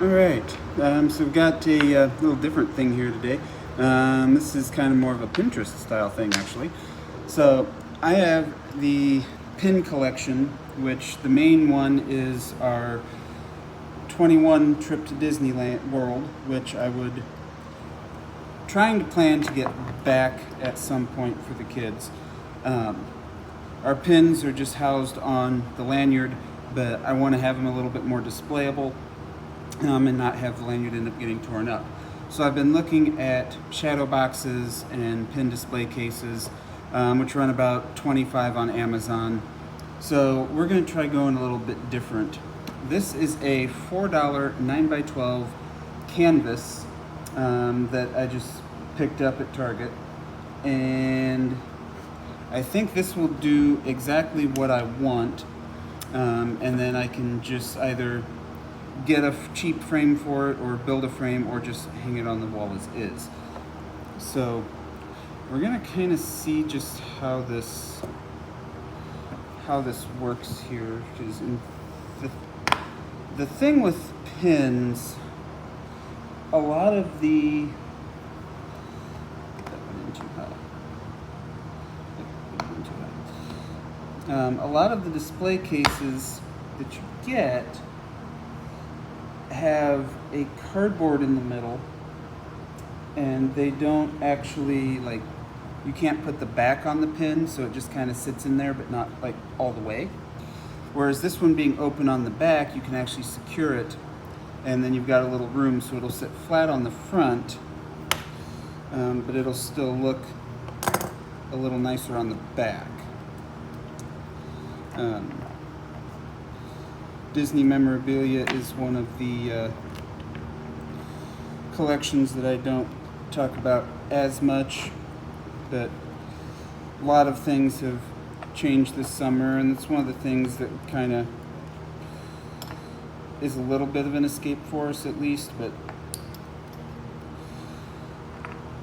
Alright, so we've got a little different thing here today. This is kind of more of a Pinterest style thing actually. So I have the pin collection, which the main one is our 21 trip to Disneyland World, which I would trying to plan to get back at some point for the kids. Our pins are just housed on the lanyard, but I want to have them a little bit more displayable and not have the lanyard end up getting torn up. So I've been looking at shadow boxes and pin display cases, which run about $25 on Amazon. So we're going to try going a little bit different. This is a $4 9x12 canvas that I just picked up at Target, and I think this will do exactly what I want, and then I can just either get a cheap frame for it or build a frame or just hang it on the wall as is. So we're gonna kind of see just how this works here, because the thing with pins, a lot of the a lot of the display cases that you get have a cardboard in the middle, and they don't actually, like, you can't put the back on the pin, so it just kind of sits in there but not like all the way. Whereas this one being open on the back, you can actually secure it, and then you've got a little room, so it'll sit flat on the front, but it'll still look a little nicer on the back. Disney memorabilia is one of the collections that I don't talk about as much, but a lot of things have changed this summer, and it's one of the things that kind of is a little bit of an escape for us, at least. But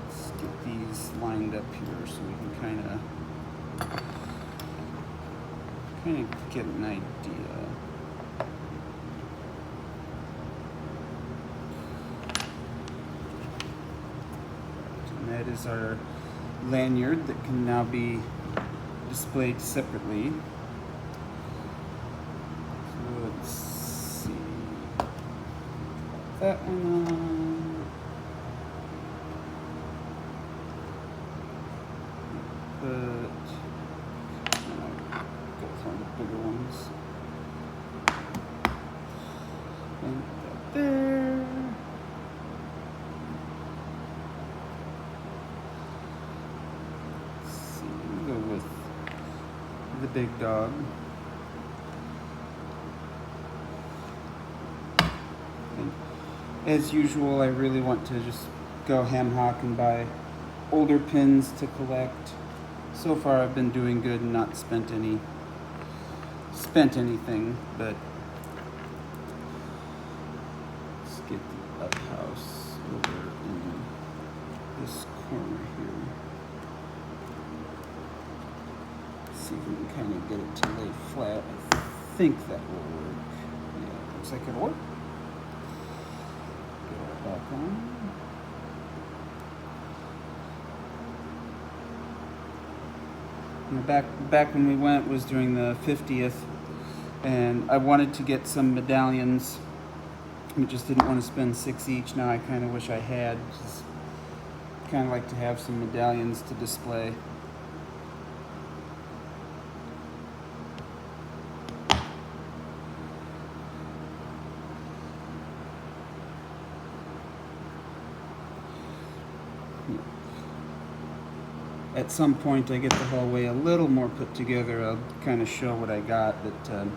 let's get these lined up here so we can kind of get an idea. And that is our lanyard that can now be displayed separately. So let's see. That one on. Go for the bigger ones. And that there. Let's see, we'll go with the big dog. And as usual, I really want to just go ham hock and buy older pins to collect. So far I've been doing good and not spent anything, but let's get the up house over in this corner here. See if we can kind of get it to lay flat. I think that will work. Yeah, looks like it'll work. Get it back on. Back when we went was during the 50th, and I wanted to get some medallions. I just didn't want to spend $6 each. Now I kind of wish I had. Just kind of like to have some medallions to display. At some point I get the hallway a little more put together. I'll kind of show what I got. But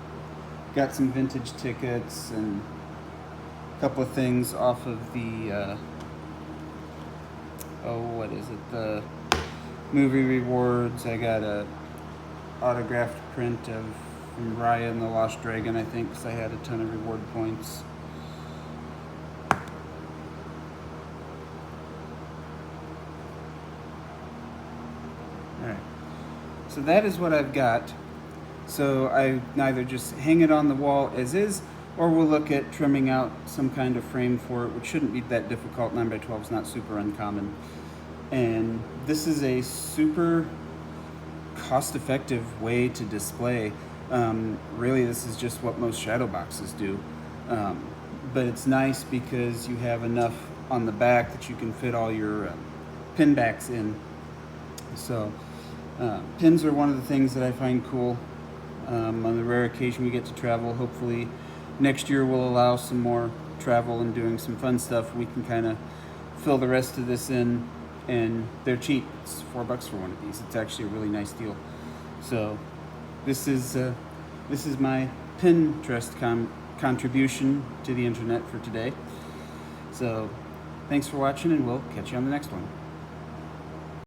got some vintage tickets and a couple of things off of the what is it, the movie rewards. I got a autographed print of from Raya and the Lost Dragon, I think, because I had a ton of reward points. Alright, so that is what I've got. So I either just hang it on the wall as is, or we'll look at trimming out some kind of frame for it, which shouldn't be that difficult. 9x12 is not super uncommon. And this is a super cost-effective way to display. Really, this is just what most shadow boxes do. But it's nice because you have enough on the back that you can fit all your pin backs in. So pins are one of the things that I find cool. On the rare occasion we get to travel, hopefully next year will allow some more travel and doing some fun stuff. We can kind of fill the rest of this in, and they're cheap. It's $4 for one of these. It's actually a really nice deal. So this is my Pinterest contribution to the internet for today. So thanks for watching, and we'll catch you on the next one.